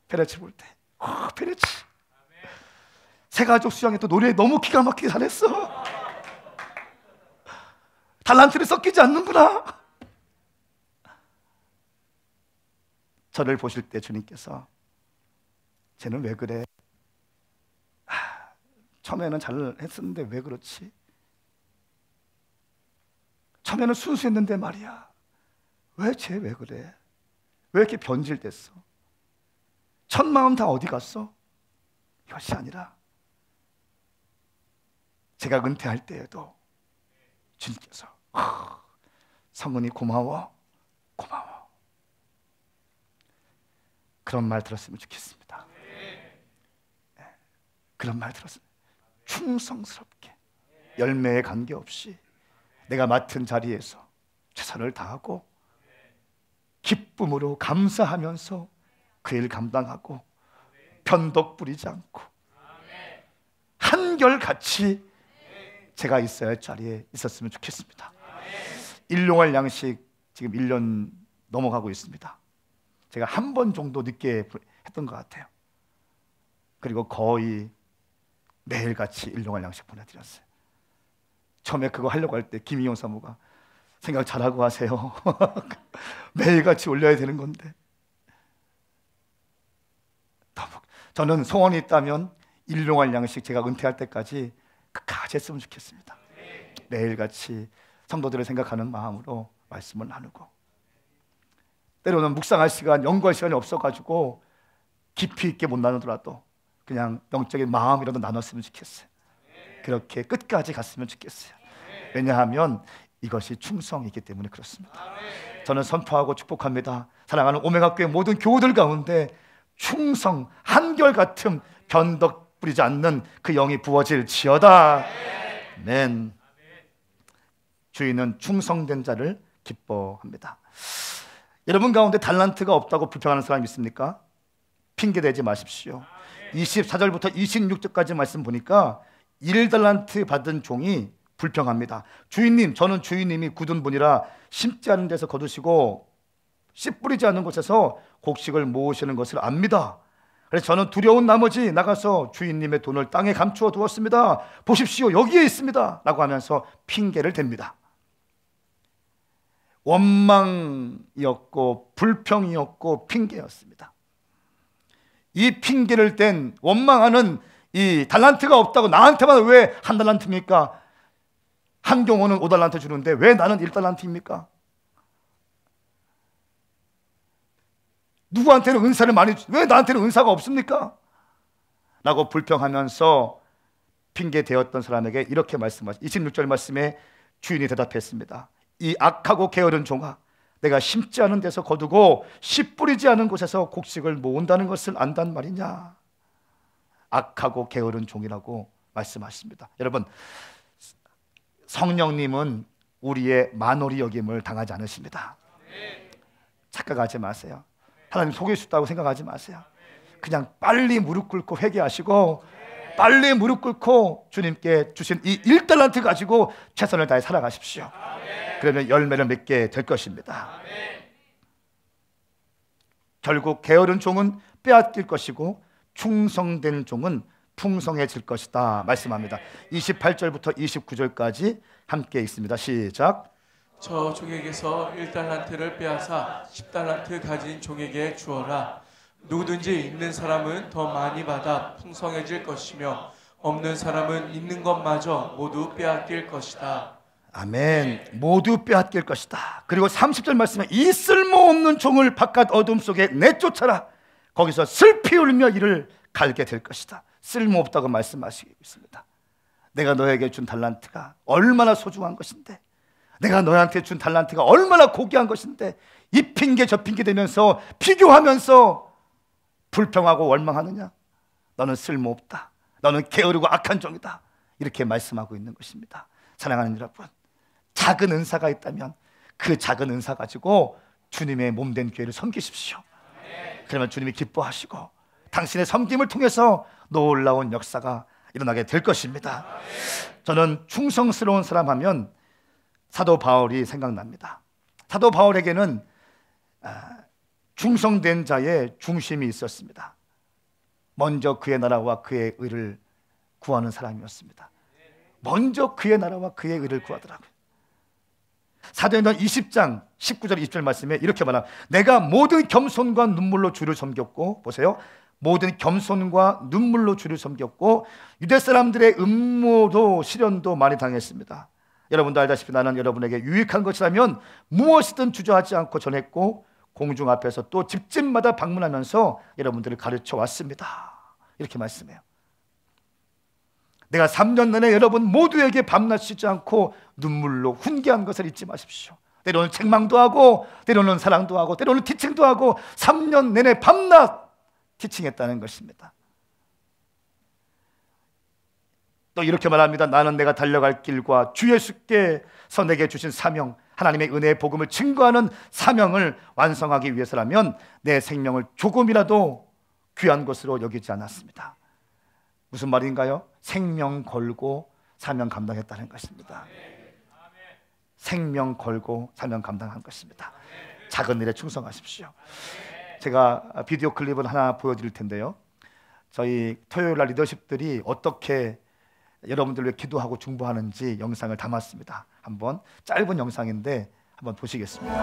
페레치 볼 때 페레치 새가족 수양회 또 노래 너무 기가 막히게 잘했어. 달란트를 섞이지 않는구나. 저를 보실 때 주님께서 쟤는 왜 그래? 처음에는 잘 했었는데 왜 그렇지? 처음에는 순수했는데 말이야. 왜 그래? 왜 이렇게 변질됐어? 첫 마음 다 어디 갔어? 이것이 아니라 제가 은퇴할 때에도 주님께서 성은이 고마워. 그런 말 들었으면 좋겠습니다. 그런 말 들었으면 충성스럽게 열매에 관계없이 내가 맡은 자리에서 최선을 다하고 기쁨으로 감사하면서 그 일 감당하고 변덕 부리지 않고 한결같이 제가 있어야 할 자리에 있었으면 좋겠습니다. 일용할 양식 지금 1년 넘어가고 있습니다. 제가 한 번 정도 늦게 했던 것 같아요. 그리고 거의 매일같이 일용할 양식 보내드렸어요. 처음에 그거 하려고 할 때 김희영 사모가 생각 잘하고 하세요. 매일같이 올려야 되는 건데. 저는 소원이 있다면 일용할 양식 제가 은퇴할 때까지 끝까지 했으면 좋겠습니다. 매일같이 성도들을 생각하는 마음으로 말씀을 나누고, 때로는 묵상할 시간, 연구할 시간이 없어가지고 깊이 있게 못 나누더라도 그냥 영적인 마음이라도 나눴으면 좋겠어요. 그렇게 끝까지 갔으면 좋겠어요. 왜냐하면 이것이 충성이기 때문에 그렇습니다. 저는 선포하고 축복합니다. 사랑하는 오메가 교회 모든 교우들 가운데 충성, 한결같음, 변덕 부리지 않는 그 영이 부어질지어다. 아멘. 주인은 충성된 자를 기뻐합니다. 여러분 가운데 달란트가 없다고 불평하는 사람이 있습니까? 핑계대지 마십시오. 24절부터 26절까지 말씀 보니까 1달란트 받은 종이 불평합니다. 주인님, 저는 주인님이 굳은 분이라 심지 않은 데서 거두시고 씨 뿌리지 않는 곳에서 곡식을 모으시는 것을 압니다. 그래서 저는 두려운 나머지 나가서 주인님의 돈을 땅에 감추어 두었습니다. 보십시오, 여기에 있습니다 라고 하면서 핑계를 댑니다. 원망이었고 불평이었고 핑계였습니다. 이 핑계를 댄 원망하는 이 달란트가 없다고 나한테만 왜 한 달란트입니까? 한 경우는 5달란트 주는데 왜 나는 1달란트입니까? 누구한테는 은사를 많이 왜 나한테는 은사가 없습니까? 라고 불평하면서 핑계대었던 사람에게 이렇게 말씀하셨습니다. 26절 말씀에 주인이 대답했습니다. 이 악하고 게으른 종아, 내가 심지 않은 데서 거두고 씨 뿌리지 않은 곳에서 곡식을 모은다는 것을 안단 말이냐. 악하고 게으른 종이라고 말씀하십니다. 여러분, 성령님은 우리의 만홀히 여김을 당하지 않으십니다. 착각하지 마세요. 하나님 속일 수 있다고 생각하지 마세요. 그냥 빨리 무릎 꿇고 회개하시고 빨리 무릎 꿇고 주님께 주신 이 1달란트 가지고 최선을 다해 살아가십시오. 그러면 열매를 맺게 될 것입니다. 결국 게으른 종은 빼앗길 것이고 충성된 종은 풍성해질 것이다 말씀합니다. 28절부터 29절까지 함께 있습니다. 시작.
저 종에게서 1달란트를 빼앗아 10달란트 가진 종에게 주어라. 누구든지 있는 사람은 더 많이 받아 풍성해질 것이며 없는 사람은 있는 것마저 모두 빼앗길 것이다.
아멘. 모두 빼앗길 것이다. 그리고 30절 말씀에 이 쓸모없는 종을 바깥 어둠 속에 내쫓아라. 거기서 슬피 울며 이를 갈게 될 것이다. 쓸모없다고 말씀하시고 있습니다. 내가 너에게 준 달란트가 얼마나 소중한 것인데, 내가 너한테 준 달란트가 얼마나 고귀한 것인데, 이 핑계 저 핑계 대면서 비교하면서 불평하고 원망하느냐? 너는 쓸모없다. 너는 게으르고 악한 종이다. 이렇게 말씀하고 있는 것입니다. 사랑하는 여러분, 작은 은사가 있다면 그 작은 은사 가지고 주님의 몸된 교회를 섬기십시오. 그러면 주님이 기뻐하시고 당신의 섬김을 통해서 놀라운 역사가 일어나게 될 것입니다. 저는 충성스러운 사람 하면 사도 바울이 생각납니다. 사도 바울에게는 충성된 자의 중심이 있었습니다. 먼저 그의 나라와 그의 의를 구하는 사람이었습니다. 먼저 그의 나라와 그의 의를 구하더라고요. 사도행전 20장 19절 20절 말씀에 이렇게 말합니다. 내가 모든 겸손과 눈물로 주를 섬겼고, 보세요, 모든 겸손과 눈물로 주를 섬겼고 유대 사람들의 음모도 시련도 많이 당했습니다. 여러분도 알다시피 나는 여러분에게 유익한 것이라면 무엇이든 주저하지 않고 전했고 공중 앞에서 또 집집마다 방문하면서 여러분들을 가르쳐 왔습니다. 이렇게 말씀해요. 내가 3년 내내 여러분 모두에게 밤낮 쉬지 않고 눈물로 훈계한 것을 잊지 마십시오. 때로는 책망도 하고 때로는 사랑도 하고 때로는 티칭도 하고 3년 내내 밤낮 티칭했다는 것입니다. 또 이렇게 말합니다. 나는 내가 달려갈 길과 주 예수께서 내게 주신 사명, 하나님의 은혜의 복음을 증거하는 사명을 완성하기 위해서라면 내 생명을 조금이라도 귀한 것으로 여기지 않았습니다. 무슨 말인가요? 생명 걸고 사명 감당했다는 것입니다. 생명 걸고 사명 감당한 것입니다. 작은 일에 충성하십시오. 제가 비디오 클립을 하나 보여드릴 텐데요, 저희 토요일날 리더십들이 어떻게 여러분들 위해 기도하고 중보하는지 영상을 담았습니다. 한번 짧은 영상인데 한번 보시겠습니다.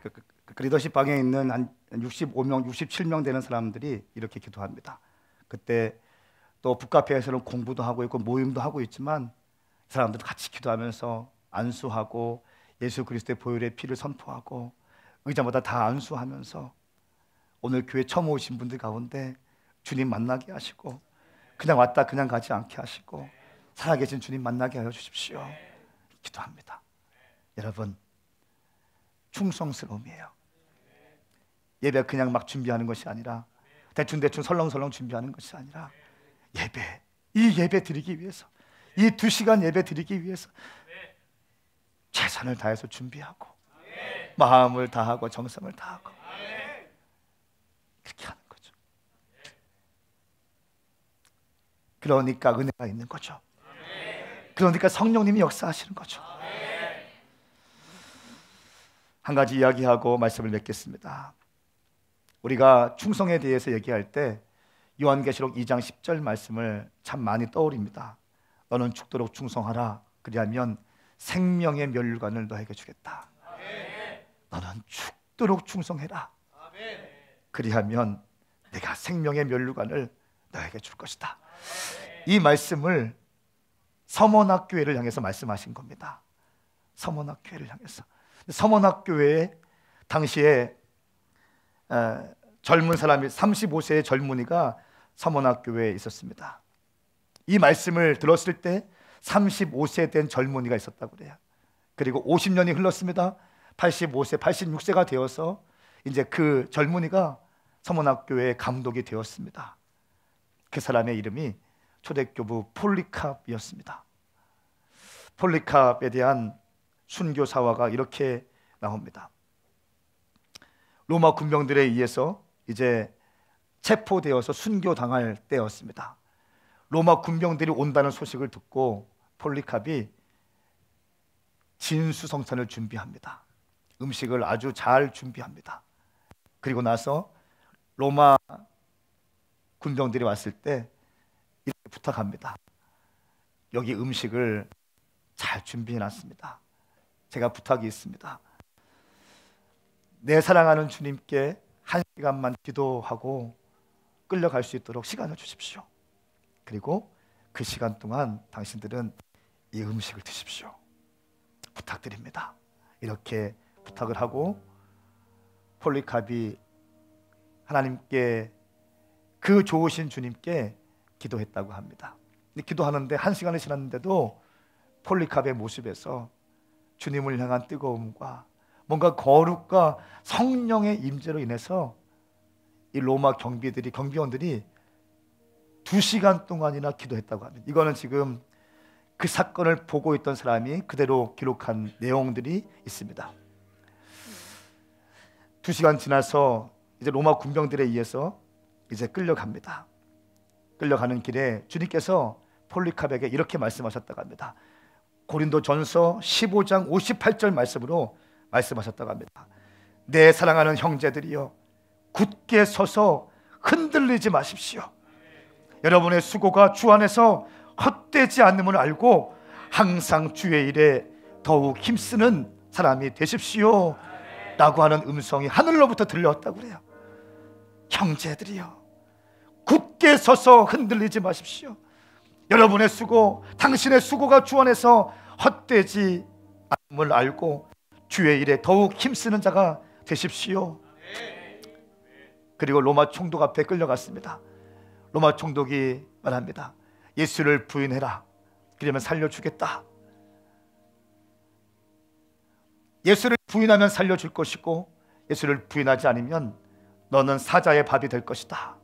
그 리더십 방에 있는 한 65명, 67명 되는 사람들이 이렇게 기도합니다. 그때 또 북카페에서는 공부도 하고 있고 모임도 하고 있지만 사람들 같이 기도하면서 안수하고 예수 그리스도의 보혈의 피를 선포하고 의자마다 다 안수하면서 오늘 교회 처음 오신 분들 가운데 주님 만나게 하시고 그냥 왔다 그냥 가지 않게 하시고 살아계신 주님 만나게 하여 주십시오. 기도합니다. 여러분, 충성스러움이에요. 예배 그냥 막 준비하는 것이 아니라 대충 설렁설렁 준비하는 것이 아니라 예배, 이 예배 드리기 위해서, 이 2시간 예배 드리기 위해서 최선을 다해서 준비하고 마음을 다하고 정성을 다하고 그렇게 하는 거죠. 그러니까 은혜가 있는 거죠. 그러니까 성령님이 역사하시는 거죠. 한 가지 이야기하고 말씀을 맺겠습니다. 우리가 충성에 대해서 얘기할 때 요한계시록 2장 10절 말씀을 참 많이 떠올립니다. 너는 죽도록 충성하라. 그리하면 생명의 면류관을 너에게 주겠다. 너는 죽도록 충성해라. 그리하면 내가 생명의 면류관을 너에게 줄 것이다. 이 말씀을 서머낙교회를 향해서 말씀하신 겁니다. 서머낙교회를 향해서. 서머낙교회에 당시에 젊은 사람이 35세의 젊은이가 서머낙교회에 있었습니다. 이 말씀을 들었을 때 35세 된 젊은이가 있었다고 그래요. 그리고 50년이 흘렀습니다. 85세, 86세가 되어서 이제 그 젊은이가 서머낙교회의 감독이 되었습니다. 그 사람의 이름이 초대교부 폴리캅이었습니다. 폴리캅에 대한 순교사화가 이렇게 나옵니다. 로마 군병들에 의해서 이제 체포되어서 순교당할 때였습니다. 로마 군병들이 온다는 소식을 듣고 폴리캅이 진수성찬을 준비합니다. 음식을 아주 잘 준비합니다. 그리고 나서 로마 군병들이 왔을 때 이렇게 부탁합니다. 여기 음식을 잘 준비해 놨습니다. 제가 부탁이 있습니다. 내 사랑하는 주님께 1시간만 기도하고 끌려갈 수 있도록 시간을 주십시오. 그리고 그 시간 동안 당신들은 이 음식을 드십시오. 부탁드립니다. 이렇게 부탁을 하고 폴리캅이 하나님께, 그 좋으신 주님께 기도했다고 합니다. 근데 기도하는데 1시간이 지났는데도 폴리캅의 모습에서 주님을 향한 뜨거움과 뭔가 거룩과 성령의 임재로 인해서 이 로마 경비원들이 2시간 동안이나 기도했다고 합니다. 이거는 지금 그 사건을 보고 있던 사람이 그대로 기록한 내용들이 있습니다. 2시간 지나서 이제 로마 군병들에 의해서 이제 끌려갑니다. 끌려가는 길에 주님께서 폴리캅에게 이렇게 말씀하셨다고 합니다. 고린도전서 15장 58절 말씀으로 말씀하셨다고 합니다. 내 사랑하는 형제들이여, 굳게 서서 흔들리지 마십시오. 여러분의 수고가 주 안에서 헛되지 않음을 알고 항상 주의 일에 더욱 힘쓰는 사람이 되십시오 라고 하는 음성이 하늘로부터 들려왔다고 그래요. 형제들이여, 굳게 서서 흔들리지 마십시오. 여러분의 수고, 당신의 수고가 주 안에서 헛되지 않음을 알고 주의 일에 더욱 힘쓰는 자가 되십시오. 그리고 로마 총독 앞에 끌려갔습니다. 로마 총독이 말합니다. 예수를 부인해라. 그러면 살려주겠다. 예수를 부인하면 살려줄 것이고 예수를 부인하지 않으면 너는 사자의 밥이 될 것이다.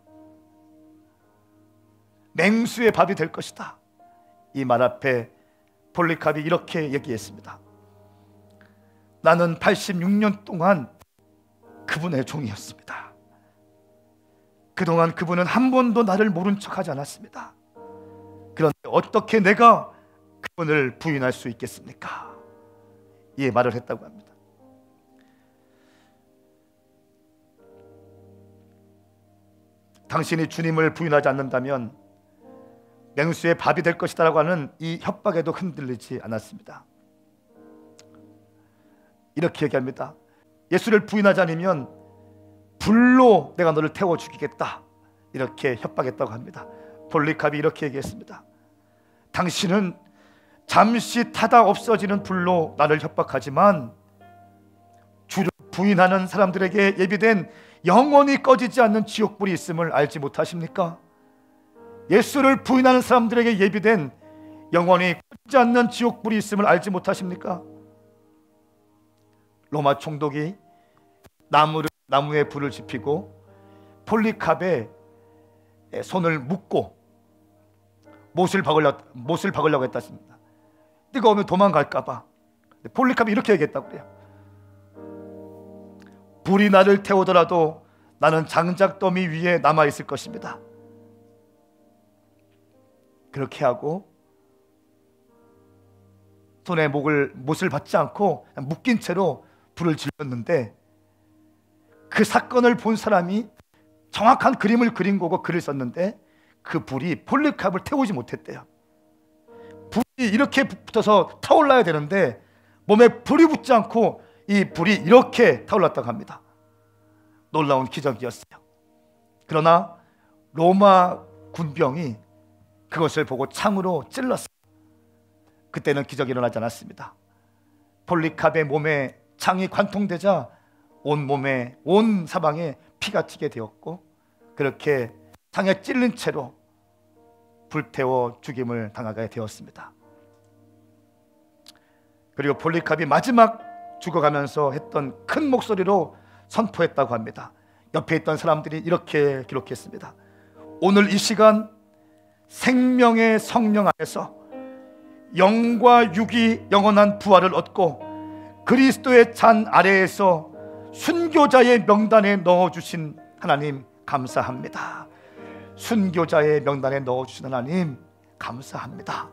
맹수의 밥이 될 것이다. 이 말 앞에 폴리캅이 이렇게 얘기했습니다. 나는 86년 동안 그분의 종이었습니다. 그동안 그분은 한 번도 나를 모른 척하지 않았습니다. 그런데 어떻게 내가 그분을 부인할 수 있겠습니까? 이 말을 했다고 합니다. 당신이 주님을 부인하지 않는다면 맹수의 밥이 될 것이다라고 하는 이 협박에도 흔들리지 않았습니다. 이렇게 얘기합니다. 예수를 부인하지 않으면 불로 내가 너를 태워 죽이겠다, 이렇게 협박했다고 합니다. 폴리캅이 이렇게 얘기했습니다. 당신은 잠시 타다 없어지는 불로 나를 협박하지만 주를 부인하는 사람들에게 예비된 영원히 꺼지지 않는 지옥불이 있음을 알지 못하십니까? 예수를 부인하는 사람들에게 예비된 영원히 꺼지지 않는 지옥불이 있음을 알지 못하십니까? 로마 총독이 나무에 불을 지피고 폴리캅의 손을 묶고 못을 박으려고 했다습니다. 뜨거우면 도망갈까봐. 폴리캅이 이렇게 얘기했다고 그래요. 불이 나를 태우더라도 나는 장작더미 위에 남아있을 것입니다. 그렇게 하고 손에 못을 받지 않고 묶인 채로 불을 질렀는데, 그 사건을 본 사람이 정확한 그림을 그린 거고 글을 썼는데 그 불이 폴리캅을 태우지 못했대요. 불이 이렇게 붙어서 타올라야 되는데 몸에 불이 붙지 않고 이 불이 이렇게 타올랐다고 합니다. 놀라운 기적이었어요. 그러나 로마 군병이 그것을 보고 창으로 찔렀어요. 그때는 기적이 일어나지 않았습니다. 폴리캅의 몸에 창이 관통되자 온 사방에 피가 튀게 되었고, 그렇게 창에 찔린 채로 불태워 죽임을 당하게 되었습니다. 그리고 폴리캅이 마지막 죽어가면서 했던 큰 목소리로 선포했다고 합니다. 옆에 있던 사람들이 이렇게 기록했습니다. 오늘 이 시간 생명의 성령 안에서 영과 육이 영원한 부활을 얻고 그리스도의 잔 아래에서 순교자의 명단에 넣어주신 하나님 감사합니다. 순교자의 명단에 넣어주신 하나님 감사합니다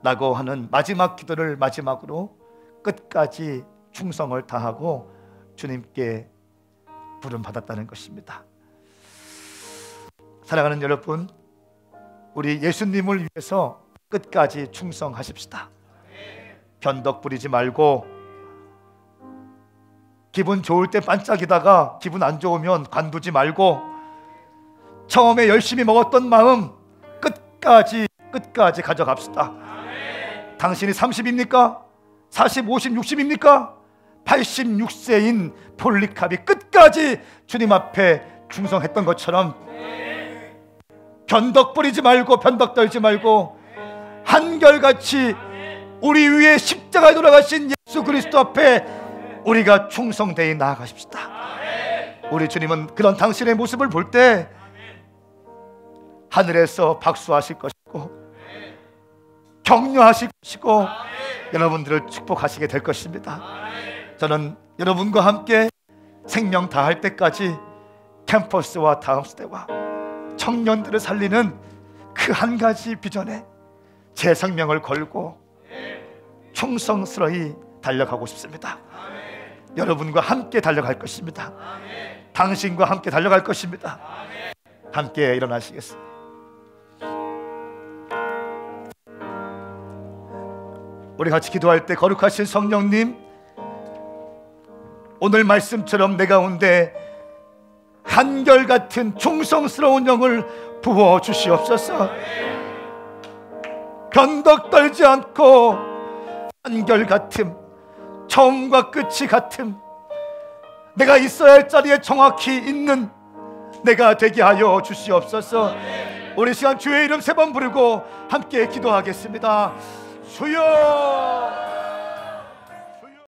라고 하는 마지막 기도를 마지막으로 끝까지 충성을 다하고 주님께 부름받았다는 것입니다. 사랑하는 여러분, 우리 예수님을 위해서 끝까지 충성하십시다. 변덕 부리지 말고, 기분 좋을 때 반짝이다가 기분 안 좋으면 관두지 말고, 처음에 열심히 먹었던 마음 끝까지 가져갑시다. 당신이 30입니까? 40, 50, 60입니까? 86세인 폴리캅이 끝까지 주님 앞에 충성했던 것처럼 변덕 부리지 말고, 변덕 떨지 말고, 한결같이 우리 위에 십자가에 돌아가신 예수 그리스도 앞에 우리가 충성되이 나아가십시다. 우리 주님은 그런 당신의 모습을 볼 때 하늘에서 박수하실 것이고 격려하실 것이고 여러분들을 축복하시게 될 것입니다. 저는 여러분과 함께 생명 다할 때까지 캠퍼스와 다음스대와 청년들을 살리는 그 한 가지 비전에 제 생명을 걸고 충성스러이 달려가고 싶습니다. 여러분과 함께 달려갈 것입니다. 당신과 함께 달려갈 것입니다. 함께 일어나시겠습니다. 우리 같이 기도할 때 거룩하신 성령님, 오늘 말씀처럼 내 가운데 한결같은 충성스러운 영을 부어주시옵소서. 변덕 떨지 않고 한결같음, 처음과 끝이 같음, 내가 있어야 할 자리에 정확히 있는 내가 되게 하여 주시옵소서. 우리 시간 주의 이름 3번 부르고 함께 기도하겠습니다. 주여